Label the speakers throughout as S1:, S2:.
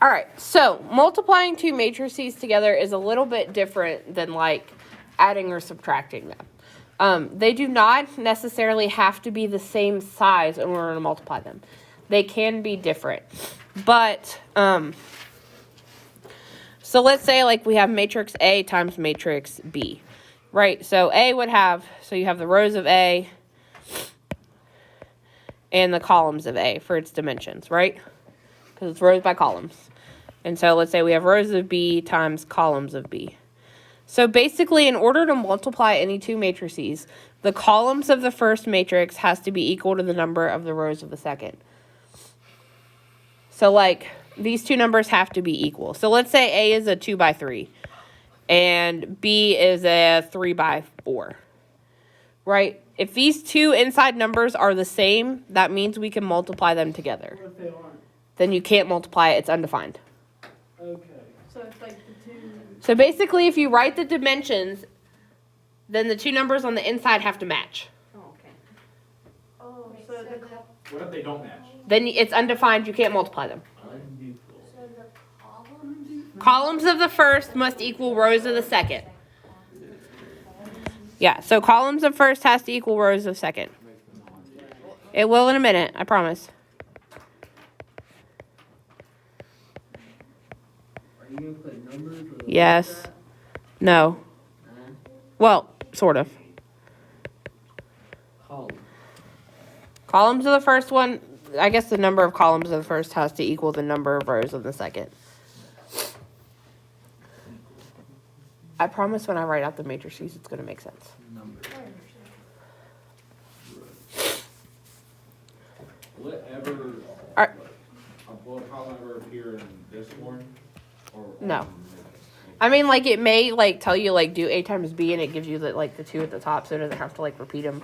S1: All right, so multiplying two matrices together is a little bit different than like adding or subtracting them. They do not necessarily have to be the same size in order to multiply them. They can be different. But, so let's say like we have matrix A times matrix B, right? So A would have, so you have the rows of A and the columns of A for its dimensions, right? Because it's rows by columns. And so let's say we have rows of B times columns of B. So basically, in order to multiply any two matrices, the columns of the first matrix has to be equal to the number of the rows of the second. So like these two numbers have to be equal. So let's say A is a 2 by 3 and B is a 3 by 4, right? If these two inside numbers are the same, that means we can multiply them together.
S2: What if they aren't?
S1: Then you can't multiply it, it's undefined.
S2: Okay. So it's like the two.
S1: So basically, if you write the dimensions, then the two numbers on the inside have to match.
S2: Oh, okay. Oh, so the
S3: What if they don't match?
S1: Then it's undefined, you can't multiply them.
S4: So the columns.
S1: Columns of the first must equal rows of the second. Yeah, so columns of first has to equal rows of second. It will in a minute, I promise.
S5: Are you going to put numbers? Or
S1: Yes. No. Well, sort of.
S5: Column.
S1: Columns of the first one, I guess the number of columns of the first has to equal the number of rows of the second. I promise when I write out the matrices, it's going to make sense.
S5: Numbers.
S3: Will it ever,
S1: Are-
S3: will a column ever appear in this one? Or
S1: No. I mean, like, it may, like, tell you, like, do A times B, and it gives you, the, like, the 2 at the top, so it doesn't have to, like, repeat them.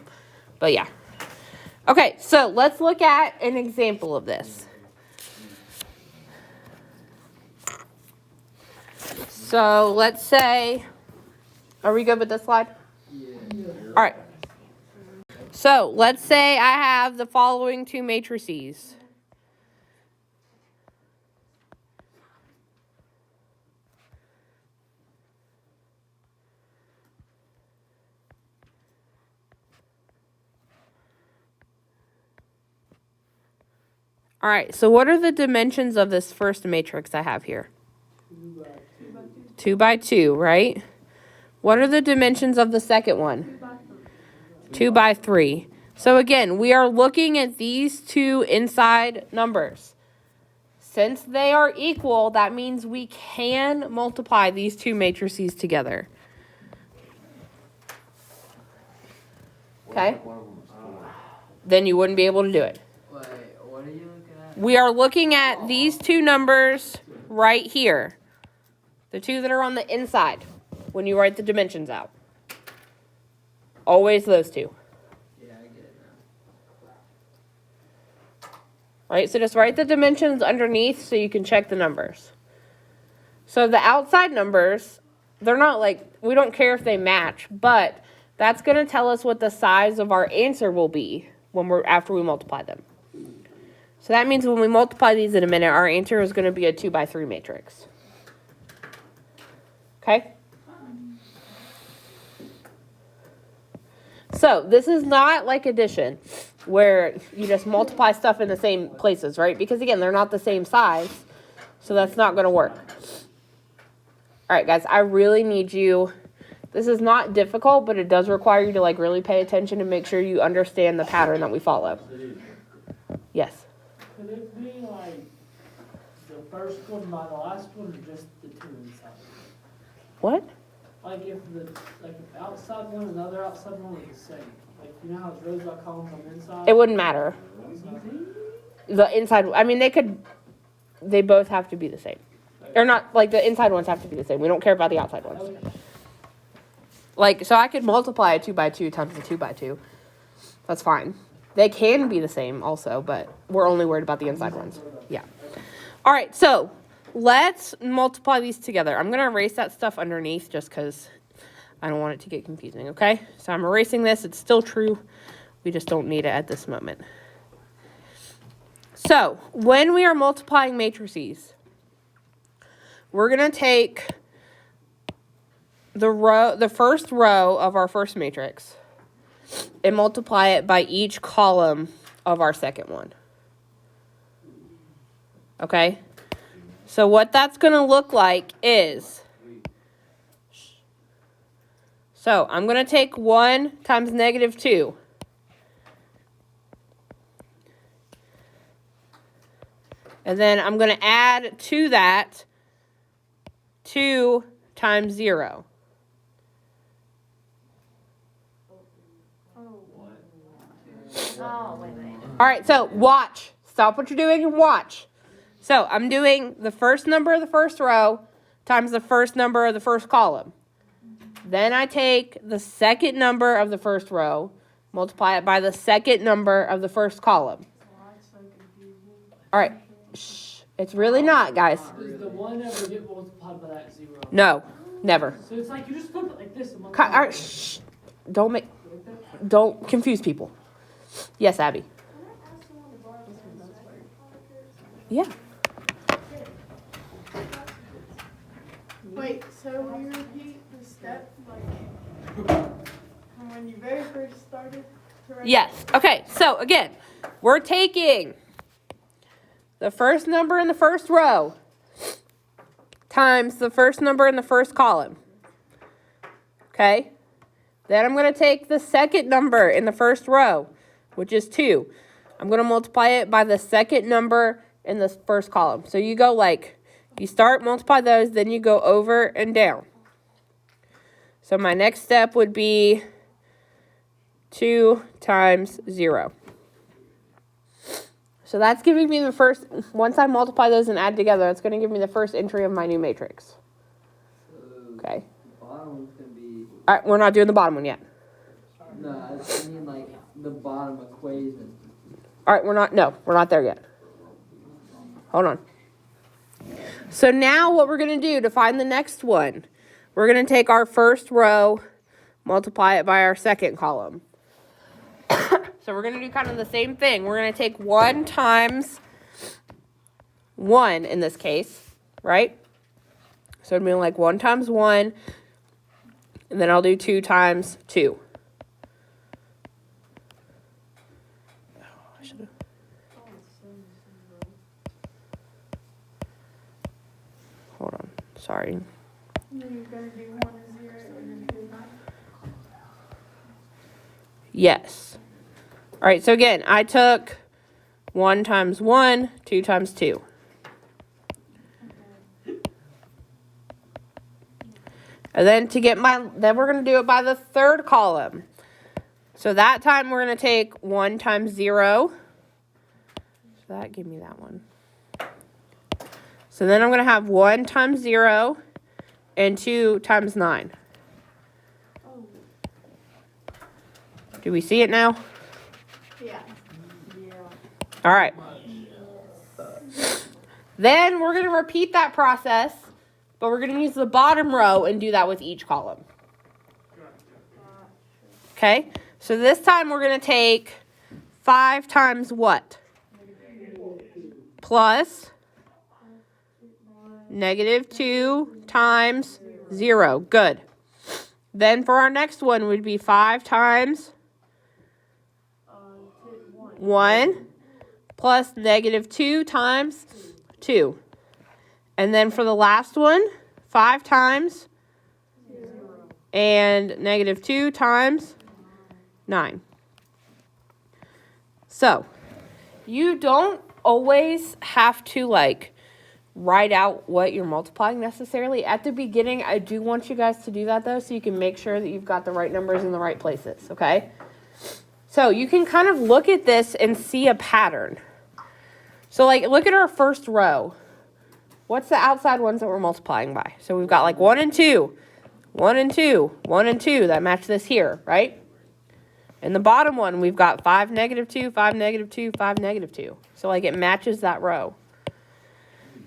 S1: But, yeah. Okay, so let's look at an example of this. So, let's say, are we good with this slide?
S5: Yeah.
S1: All right. So, let's say I have the following two matrices. All right, so what are the dimensions of this first matrix I have here? 2 by 2, right? What are the dimensions of the second one? 2 by 3. So again, we are looking at these two inside numbers. Since they are equal, that means we can multiply these two matrices together. Okay? Then you wouldn't be able to do it.
S5: Wait, what are you looking at?
S1: We are looking at these two numbers right here. The two that are on the inside when you write the dimensions out. Always those two.
S5: Yeah, I get it now.
S1: Right, so just write the dimensions underneath so you can check the numbers. So the outside numbers, they're not like, we don't care if they match, but that's going to tell us what the size of our answer will be after we multiply them. So that means when we multiply these in a minute, our answer is going to be a 2 by 3 matrix. Okay? So this is not like addition, where you just multiply stuff in the same places, right? Because again, they're not the same size, so that's not going to work. All right, guys, I really need you. This is not difficult, but it does require you to like really pay attention and make sure you understand the pattern that we follow. Yes.
S2: Could it be like the first one by the last one, or just the two inside?
S1: What?
S2: Like if the outside one and the other outside one are the same. Like you know how it's rows by columns on the inside?
S1: It wouldn't matter. The inside, I mean, they both have to be the same. Or not, like the inside ones have to be the same. We don't care about the outside ones.
S2: Okay.
S1: Like, so I could multiply a 2 by 2 times a 2 by 2. That's fine. They can be the same also, but we're only worried about the inside ones. Yeah. All right, so let's multiply these together. I'm going to erase that stuff underneath just because I don't want it to get confusing, okay? So I'm erasing this. It's still true. We just don't need it at this moment. So when we are multiplying matrices, we're going to take the first row of our first matrix and multiply it by each column of our second one. Okay? So what that's going to look like is, so I'm going to take 1 times negative 2. And then I'm going to add to that 2 times 0.
S4: Oh, wait.
S1: All right, so watch. Stop what you're doing and watch. So I'm doing the first number of the first row times the first number of the first column. Then I take the second number of the first row, multiply it by the second number of the first column. All right. Shh. It's really not, guys.
S2: Does the 1 ever get multiplied by that 0?
S1: No, never.
S2: So it's like you just flip it like this. And
S1: All
S2: multiply
S1: right,
S2: it.
S1: shh. Don't confuse people. Yes, Abby. Yeah.
S6: Wait, so will you repeat the step, like, from when you very first started? To right
S1: Yes. Okay, so again, we're taking the first number in the first row times the first number in the first column. Okay? Then I'm going to take the second number in the first row, which is 2. I'm going to multiply it by the second number in the first column. So you go like, you start, multiply those, then you go over and down. So my next step would be 2 times 0. So that's giving me the first, once I multiply those and add together, it's going to give me the first entry of my new matrix. Okay.
S5: The bottom one's gonna be.
S1: All right, we're not doing the bottom one yet.
S5: No, I mean like the bottom equation.
S1: All right, we're not there yet. Hold on. So now what we're going to do to find the next one, we're going to take our first row, multiply it by our second column. So we're going to do kind of the same thing. We're going to take 1 times 1 in this case, right? So it'd be like 1 times 1, and then I'll do 2 times 2. Hold on, sorry.
S6: And then you're gonna do 1 and 0 and then 2 and 9.
S1: Yes. All right, so again, I took 1 times 1, 2 times 2. And then then we're going to do it by the third column. So that time we're going to take 1 times 0. So that give me that one. So then I'm going to have 1 times 0 and 2 times 9. Do we see it now?
S6: Yeah.
S1: All right. Then we're going to repeat that process, but we're going to use the bottom row and do that with each column. Okay? So this time we're going to take 5 times what? Plus negative 2 times 0. Good. Then for our next one would be 5 times 1 plus negative 2 times 2. And then for the last one, 5 times 0 and negative 2 times 9. So, you don't always have to write out what you're multiplying necessarily. At the beginning, I do want you guys to do that though, so you can make sure that you've got the right numbers in the right places, okay? So you can kind of look at this and see a pattern. So look at our first row. What's the outside ones that we're multiplying by? So we've got 1 and 2, 1 and 2, 1 and 2 that match this here, right? In the bottom one, we've got 5, negative 2, 5, negative 2, 5, negative 2. So it matches that row.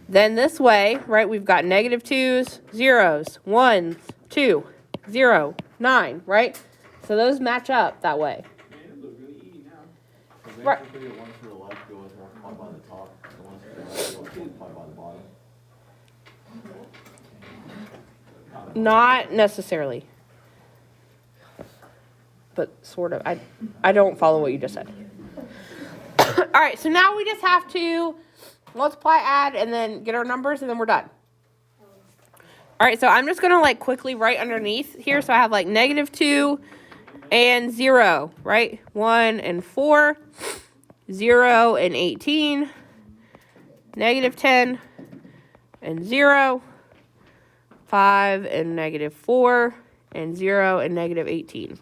S1: Then this way, right, we've got negative 2s, 0s, 1s, 2, 0, 9, right? So those match up that way. Right.
S3: Basically, the ones to the left go as multiplied by the top, the ones to the right go as multiplied by the bottom.
S1: Not necessarily. But sort of. I don't follow what you just said. All right, so now we just have to multiply, add, and then get our numbers, and then we're done. All right, so I'm just going to, like, quickly write underneath here. So I have, like, -2 and 0, right? 1 and 4, 0 and 18, -10 and 0, 5 and -4, and 0 and -18.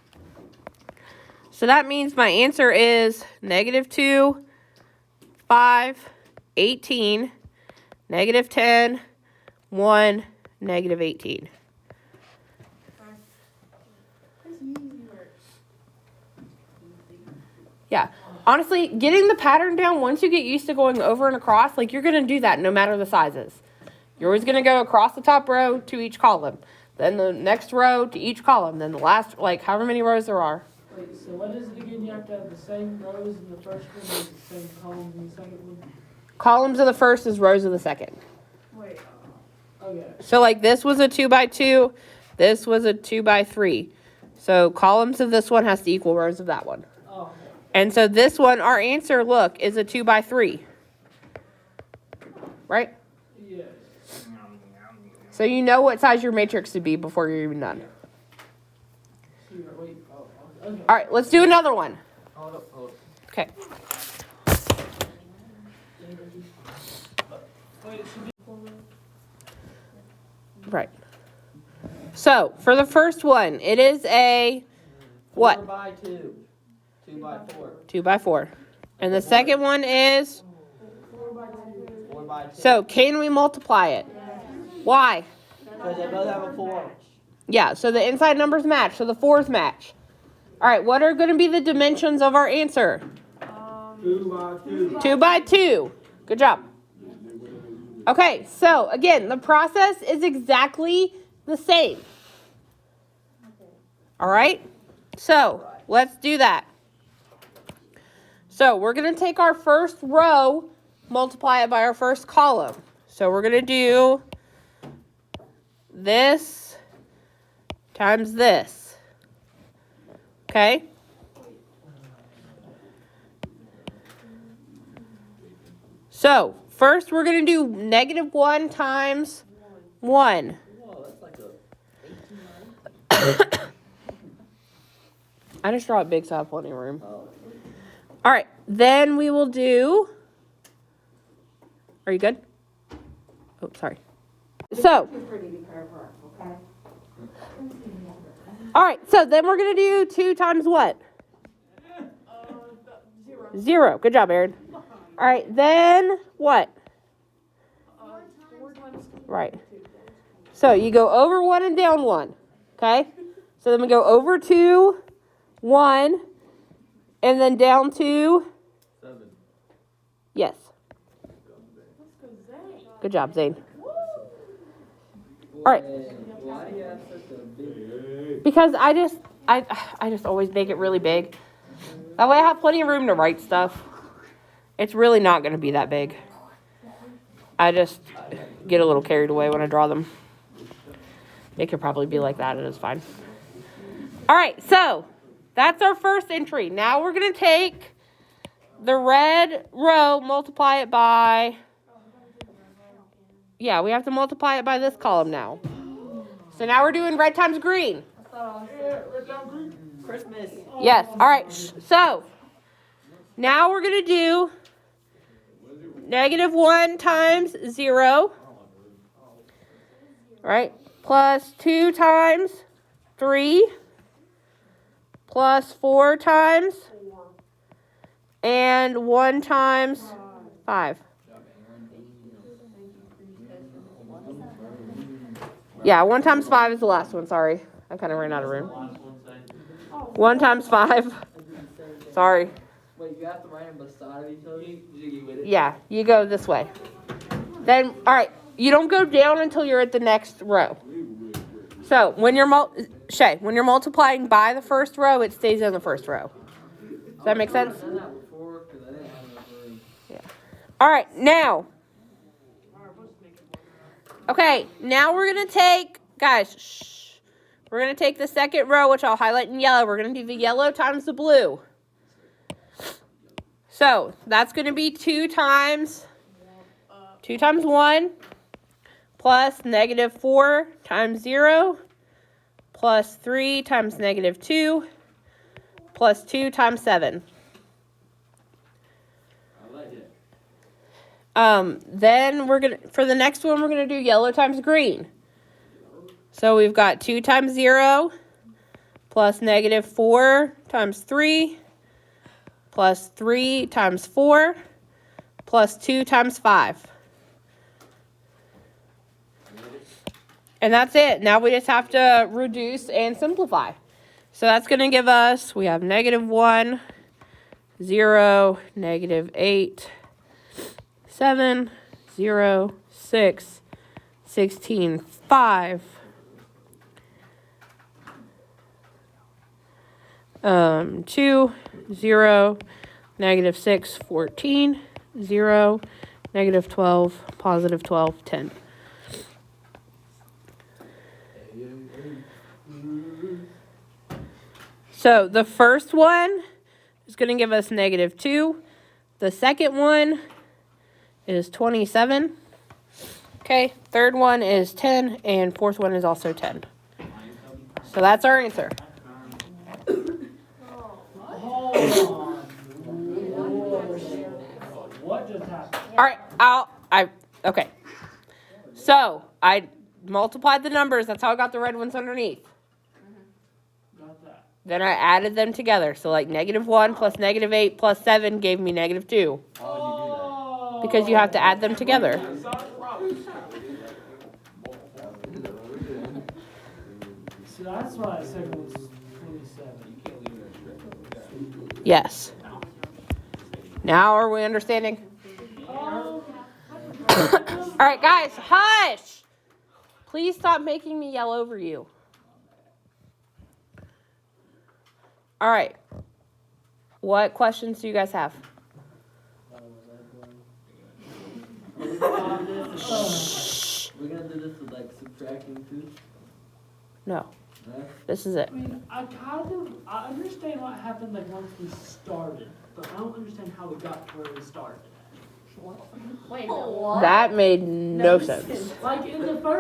S1: So that means my answer is -2, 5, 18, -10, 1, -18. Yeah. Honestly, getting the pattern down, once you get used to going over and across, like you're going to do that no matter the sizes. You're always going to go across the top row to each column. Then the next row to each column. Then the last, like however many rows there are.
S2: Wait, so what is it again? You have to have the same rows in the first one as the same columns in the second one?
S1: Columns of the first is rows of the second.
S6: Wait.
S2: Okay.
S1: So like this was a 2x2. This was a 2x3. So columns of this one has to equal rows of that one.
S2: Oh, okay.
S1: And so this one, our answer, look, is a 2x3. Right?
S2: Yes.
S1: So you know what size your matrix to be before you're even done.
S2: Wait, oh, okay.
S1: All right, let's do another one.
S5: Hold up.
S1: Okay.
S2: Wait, it should be 4 rows?
S1: Right. So for the first one, it is a what?
S5: 4 by 2. 2 by 4.
S1: 2x4. And the second one is
S6: 4 by 2.
S5: 4 by 2.
S1: so can we multiply it? Why?
S5: Because they both have a 4.
S1: Yeah, so the inside numbers match, so the 4s match. All right, what are going to be the dimensions of our answer?
S3: 2 by 2.
S1: 2 by 2. Good job. Okay, so again, the process is exactly the same. All right, so let's do that. So we're going to take our first row, multiply it by our first column. So we're going to do this times this. Okay? So, first we're going to do -1 times 1.
S5: Whoa, that's like a 18.
S1: I just draw it big so I have plenty of room.
S5: Oh.
S1: All right, then we will do... Are you good? Oh, sorry. So... All right, so then we're going to do 2 times what?
S6: 0.
S1: 0. Good job, Aaron. All right, then what?
S6: 4 times 2.
S1: Right. So you go over 1 and down 1. Okay? So then we go over 2, 1, and then down 2.
S5: 7.
S1: Yes. Good job, Zane. All right.
S5: Why do you have such a big...
S1: Because I just always make it really big. That way I have plenty of room to write stuff. It's really not going to be that big. I just get a little carried away when I draw them. It could probably be like that. It is fine. All right, so that's our first entry. Now we're going to take the red row, multiply it by... Yeah, we have to multiply it by this column now. So now we're doing red times green.
S5: Christmas.
S1: Yes. All right. So now we're going to do -1 times 0. Right? Plus 2 times 3. Plus 4 times. And 1 times 5. Yeah, 1 times 5 is the last one. Sorry. I kind of ran out of room. 1 times 5. Sorry.
S5: Wait, you have to write them beside of each other? You with it?
S1: Yeah, you go this way. Then, all right, you don't go down until you're at the next row. So when you're when you're multiplying by the first row, it stays in the first row. Does that make sense?
S5: I've done that before because I didn't have enough room.
S1: Yeah. All right, now. Okay, now we're going to take, guys, shh. We're going to take the second row, which I'll highlight in yellow. We're going to do the yellow times the blue. So that's going to be 2 times 1 plus negative 4 times 0 plus 3 times negative 2 plus 2 times 7.
S5: I like it.
S1: Then for the next one, we're going to do yellow times green. So we've got 2 times 0 plus negative 4 times 3 plus 3 times 4 plus 2 times 5. And that's it. Now we just have to reduce and simplify. So that's going to give us, we have negative 1, 0, negative 8, 7, 0, 6, 16, 5. 2, 0, negative 6, 14, 0, negative 12, positive 12, 10. So the first one is going to give us negative 2. The second one is 27. Okay, third one is 10, and fourth one is also 10. So that's our answer.
S2: Hold on. What just happened?
S1: All right, okay. So I multiplied the numbers. That's how I got the red ones underneath.
S2: Got that.
S1: Then I added them together. So like negative 1 plus negative 8 plus 7 gave me negative 2.
S2: Oh.
S1: Because you have to add them together.
S2: So that's why the second one's 27.
S1: Yes. Now are we understanding?
S2: Oh.
S1: All right, guys, hush. Please stop making me yell over you. All right. What questions do you guys have?
S5: We're gonna do this with like subtracting too.
S1: No.
S5: Huh?
S1: This is it.
S2: I mean, I understand what happened like once we started, but I don't understand how we got to where we started.
S4: Wait, what?
S1: That made no sense.
S2: Like in the first